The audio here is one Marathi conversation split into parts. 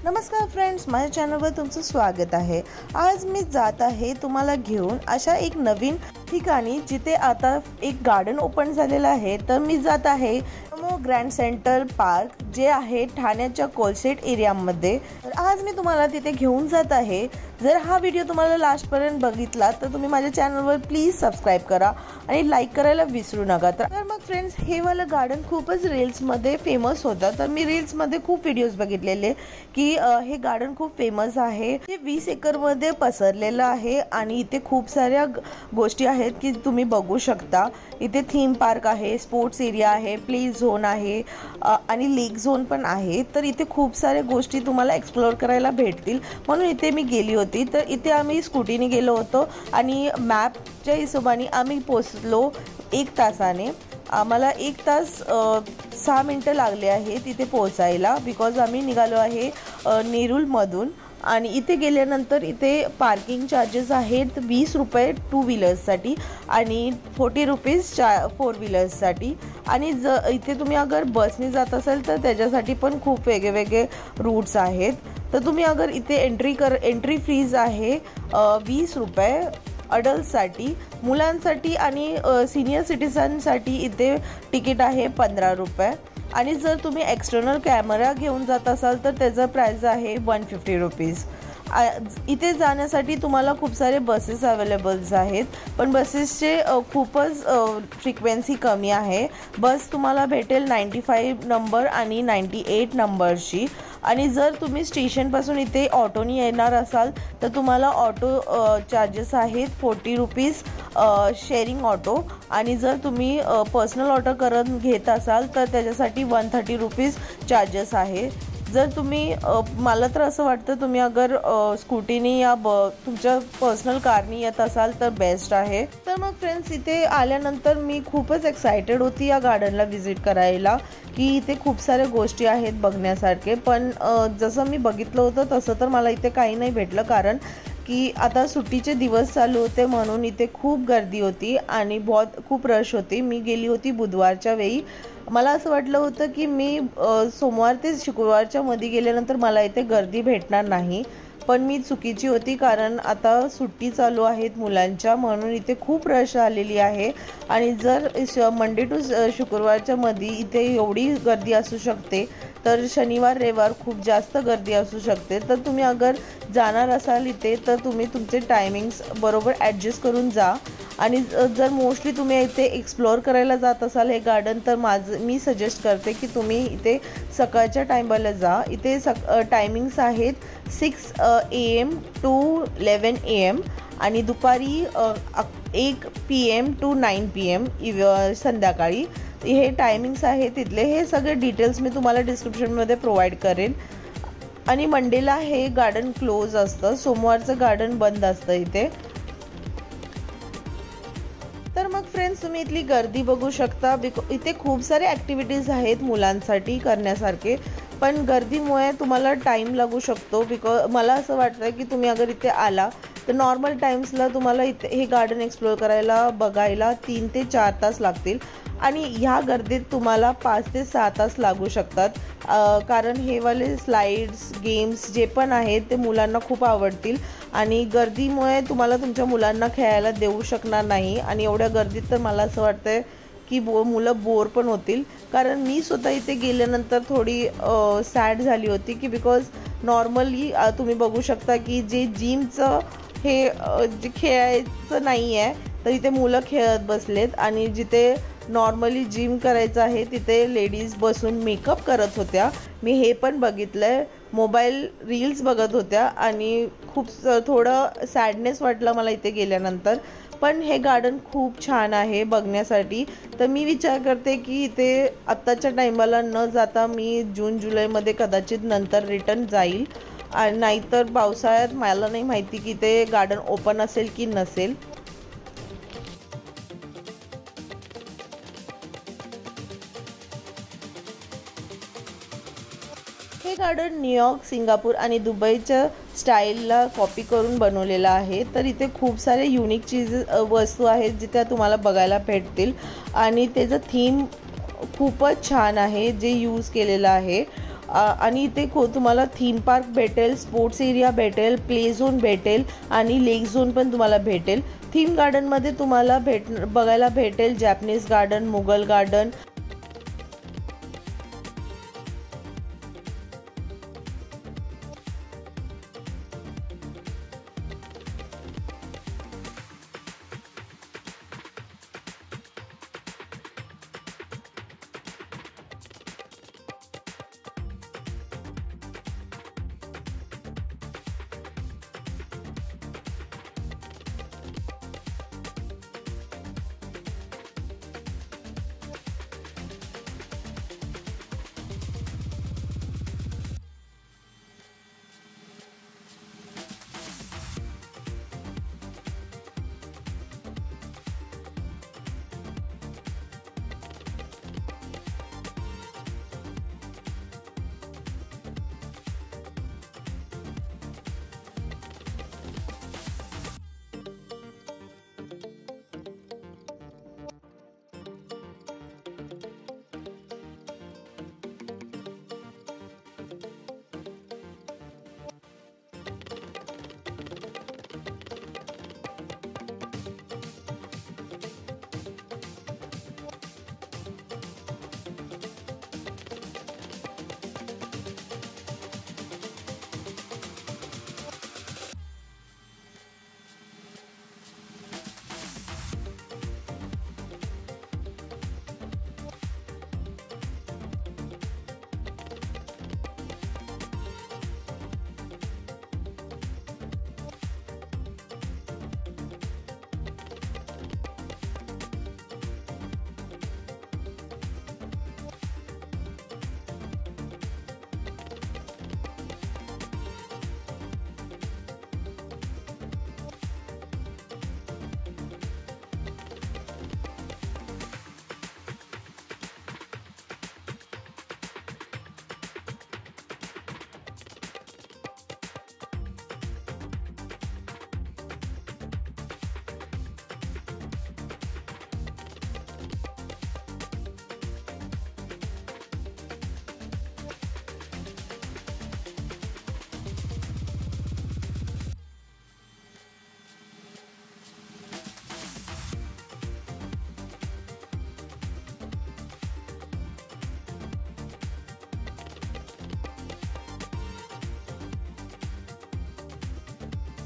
नमस्कार फ्रेंड्स, माझ्या चॅनलवर तुमचं स्वागत आहे। आज मी जात आहे तुम्हाला घेऊन अशा एक नवीन ठिकाणी जिथे आता एक गार्डन ओपन झालेलं आहे। तर मी जात आहे ग्रँड सेंटर पार्क जे आहे ठाण्याच्या कोलशेट एरियामध्ये। तर आज मी तुम्हाला तिथे घेऊन जात आहे। जर हा व्हिडिओ तुम्हाला लास्टपर्यंत बघितला तर तुम्ही माझ्या चॅनलवर प्लीज सबस्क्राइब करा आणि लाईक करायला विसरू नका। तर मग फ्रेंड्स, हे वाला गार्डन खूपच रील्समध्ये फेमस होतं। तर मी रील्समध्ये खूप व्हिडिओज बघितलेले की हे गार्डन खूप फेमस आहे। ते 20 एकरमध्ये पसरलेलं आहे आणि इथे खूप साऱ्या गोष्टी आहेत की तुम्ही बघू शकता। इथे थीम पार्क आहे, स्पोर्ट्स एरिया आहे, प्ले झोन आहे आणि लेक झोन पण आहे। तर इथे खूप साऱ्या गोष्टी तुम्हाला एक्सप्लोर करायला भेटतील, म्हणून इथे मी गेली होती। तर इथे आम्ही स्कूटीने गेलो होतो आणि मॅपच्या हिशोबाने आम्ही पोहोचलो 1 तासाने। आम्हाला 1 तास 6 मिनिटं लागले आहे तिथे पोहोचायला, बिकॉज आम्ही निघालो आहे नेरूलमधून। आणि इथे गेल्यानंतर इथे पार्किंग चार्जेस आहेत 20 रुपये 2 व्हीलर्ससाठी आणि 40 रुपीज 4 व्हीलर्ससाठी। आणि इथे तुम्ही अगर बसने जात असाल तर त्याच्यासाठी पण खूप वेगवेगळे रूट्स आहेत। तर तुम्ही अगर इथे एंट्री फीज आहे 20 रुपये अडल्टसाठी, मुलांसाठी आणि सीनियर सिटीजनसाठी इथे तिकीट आहे 15 रुपये। आणि जर तुम्ही एक्सटर्नल कॅमेरा घेऊन जात असाल तर त्याचा प्राइस आहे 150 रुपीज। इथे जाण्यासाठी तुम्हाला खूप सारे बसेस अवेलेबल्स आहेत, पण बसेसचे खूपच फ्रिक्वेन्सी कमी आहे। बस तुम्हाला भेटेल 95 नंबर आणि 98 नंबरची। आणि जर तुम्ही स्टेशनपासून इथे ऑटोनी येणार असाल तर तुम्हाला ऑटो चार्जेस आहेत 40 रुपीज शेअरिंग ऑटो। आणि जर तुम्ही पर्सनल ऑटो घेत असाल तर त्याच्यासाठी 130 रुपीज चार्जेस आहे। जर तुम्ही मला तर असं वाटतं तुम्ही अगर स्कूटीने या तुमच्या पर्सनल कारनी येत असाल तर बेस्ट आहे। तर मग फ्रेंड्स, इथे आल्यानंतर मी खूपच एक्साइटेड होती या गार्डनला व्हिजिट करायला की इथे खूप साऱ्या गोष्टी आहेत बघण्यासारखे। पण जसं मी बघितलं होतं तसं तर मला इथे काही नाही भेटलं, कारण की आता सुट्टीचे दिवस चालू होते म्हणून इथे खूप गर्दी होती आणि खूप रश होती। मी गेली होती बुधवारच्या वेळी। मला असं वाटलं होतं की मी सोमवार ते शुक्रवारच्या मध्ये गेल्यानंतर मला इथे गर्दी भेटणार नाही, पण मी चुकीची होती, कारण आता सुट्टी चालू आहेत मुलांच्या, म्हणून इथे खूप रश आलेली आहे। आणि जर मंडे टू शुक्रवारच्या मध्ये इथे एवढी गर्दी असू शकते तर शनिवार रविवार खूप जास्त गर्दी असू शकते। तर तुम्ही अगर जाणार असाल इथे तर तुम्ही तुमचे टायमिंग्स बरोबर ॲडजस्ट करून जा। आणि जर मोस्टली तुम्ही इथे एक्सप्लोअर करायला जात असाल हे गार्डन तर मी सजेस्ट करते की तुम्ही इथे सकाळच्या टायमाला जा। इथे टायमिंग्स आहेत 6 AM to 11 AM आणि दुपारी 1 PM to 9 PM संध्याकाळी हे टायमिंग्स आहेत तिथले। हे सगळे डिटेल्स मी तुम्हाला डिस्क्रिप्शनमध्ये प्रोव्हाइड करेन। आणि मंडेला हे गार्डन क्लोज असतं, सोमवारचं गार्डन बंद असतं इथे। तर मग फ्रेंड्स, तुम्ही इथली गर्दी बघू शकता। इथे खूप सारे ॲक्टिव्हिटीज आहेत मुलांसाठी करण्यासारखे, पण गर्दीमुळे तुम्हाला टाईम लागू शकतो। मला असं वाटतं की तुम्ही अगर इथे आला तर नॉर्मल टाईम्सला तुम्हाला इथे हे गार्डन एक्सप्लोअर करायला बघायला 3 ते 4 तास लागतील आणि ह्या गर्दीत तुम्हाला 5 ते 6 तास लागू शकतात, कारण हे वाले स्लाइड्स गेम्स जे पण आहेत ते मुलांना खूप आवडतील। आणि गर्दीमुळे तुम्हाला तुमच्या मुलांना खेळायला देऊ शकणार नाही आणि एवढ्या गर्दीत तर मला असं वाटतं की मुलं बोर पण होतील। कारण मी स्वतः इथे गेल्यानंतर थोडी सॅड झाली होती की बिकॉज नॉर्मली तुम्ही बघू शकता की जे जिमचं हे जे खेळायचं नाही आहे तर इथे मुलं खेळत बसलेत आणि जिथे नॉर्मली जिम करायचं आहे तिथे लेडीज बसून मेकअप करत होत्या। मी हे पण बघितलं आहे, मोबाईल रील्स बघत होत्या आणि खूप थोडं सॅडनेस वाटलं मला इथे गेल्यानंतर। पण हे गार्डन खूप छान आहे बघण्यासाठी। तर मी विचार करते की इथे आत्ताच्या टायमाला न जाता मी जून जुलैमध्ये कदाचित नंतर रिटर्न जाईल, नाहीतर पावसाळ्यात मला नाही माहिती की ते गार्डन ओपन असेल की नसेल। हे गार्डन न्यूयॉर्क, सिंगापूर आणि दुबईच्या स्टाईलला कॉपी करून बनवलेलं आहे। तर इथे खूप सारे युनिक वस्तू आहेत जिथे तुम्हाला बघायला भेटतील आणि त्याचं थीम खूपच छान आहे जे यूज केलेलं आहे। आणि इथे तुम्हाला थीम पार्क भेटेल, स्पोर्ट्स एरिया भेटेल, प्ले झोन भेटेल आणि लेक झोन पण तुम्हाला भेटेल। थीम गार्डनमध्ये तुम्हाला बघायला भेटेल Japanese garden, Mughal garden,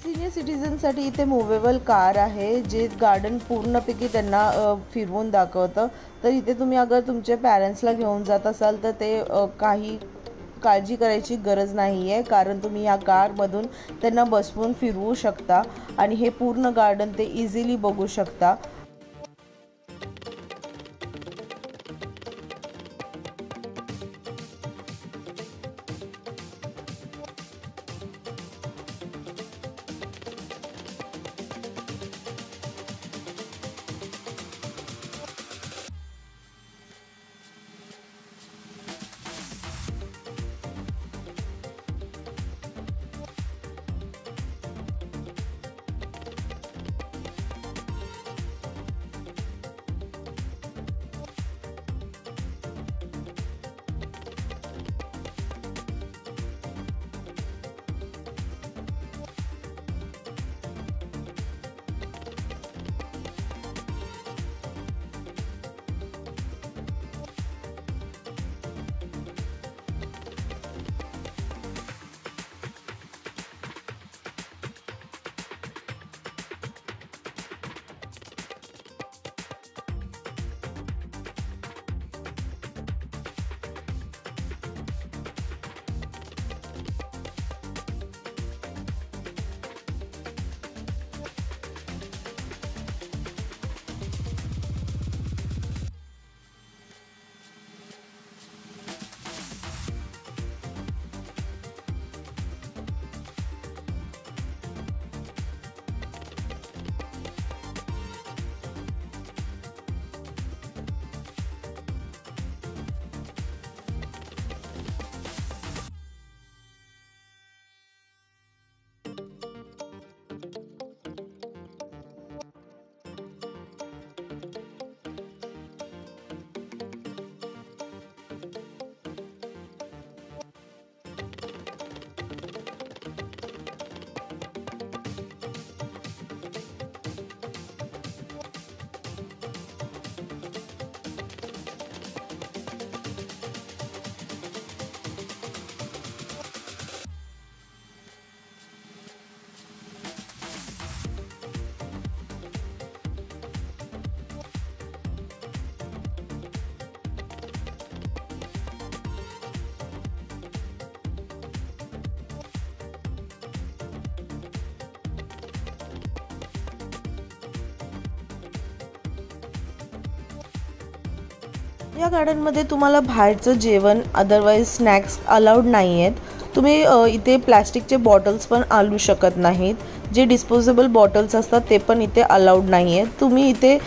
senior सिटीजनसाठी इथे मूवेबल कार आहे जे गार्डन पूर्णपैकी त्यांना फिरवून दाखवतं। तर इथे तुम्ही अगर तुमच्या पॅरेंट्सला घेऊन जात असाल तर ते काही काळजी करायची गरज नाही आहे, कारण तुम्ही या कारमधून त्यांना बसवून फिरवू शकता आणि हे पूर्ण गार्डन ते इझिली बघू शकता। या गार्डनमध्ये तुम्हाला बाहेरचं जेवण अदरवाईज स्नॅक्स अलाउड नाही आहेत. तुम्ही इथे प्लॅस्टिकचे बॉटल्स पण आणू शकत नाहीत. जे डिस्पोजेबल बॉटल्स असतात ते पण इथे अलाउड नाही आहेत. तुम्ही इथे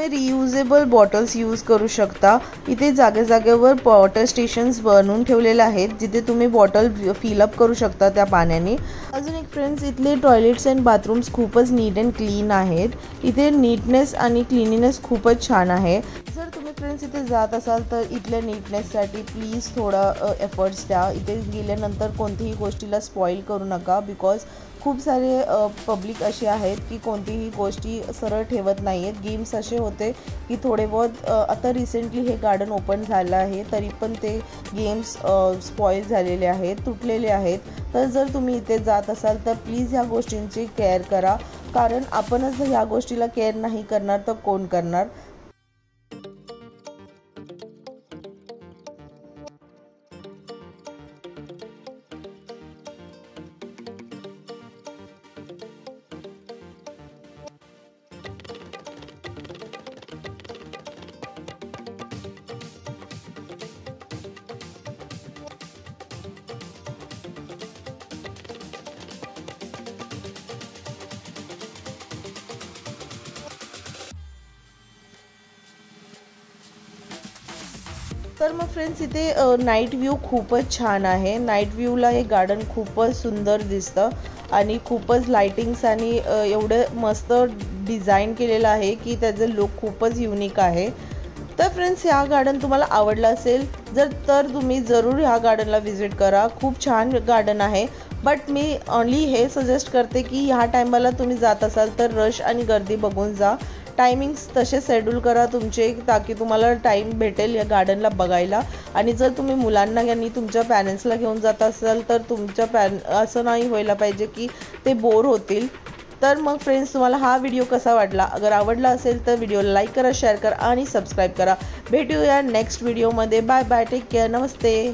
रियुजेबल बॉटल्स यूज करू शकता. इथे जागेवर वॉटर स्टेशन्स बनवून ठेवलेले आहेत जिथे तुम्ही बॉटल फिलअप करू शकता त्या पाण्याने. अजून एक फ्रेंड्स, इथले टॉयलेट्स अँड बाथरूम्स खूपच नीट अँड क्लीन आहेत. इथे नीटनेस आणि क्लिनिनेस खूपच छान आहे. जर तुम्ही फ्रेंड्स इथे जात असाल तर इथल्या नीटनेससाठी प्लीज थोडा एफर्ट्स द्या. इथे गेल्यानंतर कोणतीही गोष्टीला स्पॉईल करू नका. बिकॉज खूप सारे पब्लिक असे आहेत की कोणतीही गोष्टी सरळ ठेवत नाही आहेत. गेम्स असे होते की थोडे बहुत आता रिसेंटली हे गार्डन ओपन झालं आहे तरी पण ते गेम्स स्पॉईल झालेले आहेत, तुटलेले आहेत. तर जर तुम्ही इथे जात असाल तर प्लीज ह्या गोष्टींची केअर करा. कारण आपणच जर ह्या गोष्टीला केअर नाही करणार तर कोण करणार. तर मग फ्रेंड्स इथे नाईट व्ह्यू खूपच छान आहे. नाईट व्ह्यूला हे गार्डन खूपच सुंदर दिसतं आणि खूपच लाइटिंग्स आणि एवढं मस्त डिझाईन केलेलं आहे की त्याचं लुक खूपच युनिक आहे. तर फ्रेंड्स ह्या गार्डन तुम्हाला आवडलं असेल तर तुम्ही जरूर ह्या गार्डनला व्हिजिट करा. खूप छान गार्डन आहे. बट मी ओनली हे सजेस्ट करते की ह्या टायमाला तुम्ही जात असाल तर रश आणि गर्दी बघून जा. टायमिंग्स तसे शेड्यूल करा तुमचे ताकी तुम्हाला टाईम भेटेल या गार्डनला बघायला. आणि जर तुम्ही मुलांना आणि तुमच्या पॅरेंट्सला घेऊन जात असाल तर तुमच्या असं नाही व्हायला पाहिजे की ते बोर होतील. तर मग फ्रेंड्स तुम्हाला हा व्हिडिओ कसा वाटला? अगर आवडला असेल तर व्हिडिओला लाईक करा, शेअर करा आणि सबस्क्राईब करा. भेटूया नेक्स्ट व्हिडिओमध्ये. बाय बाय, टेक केअर, नमस्ते.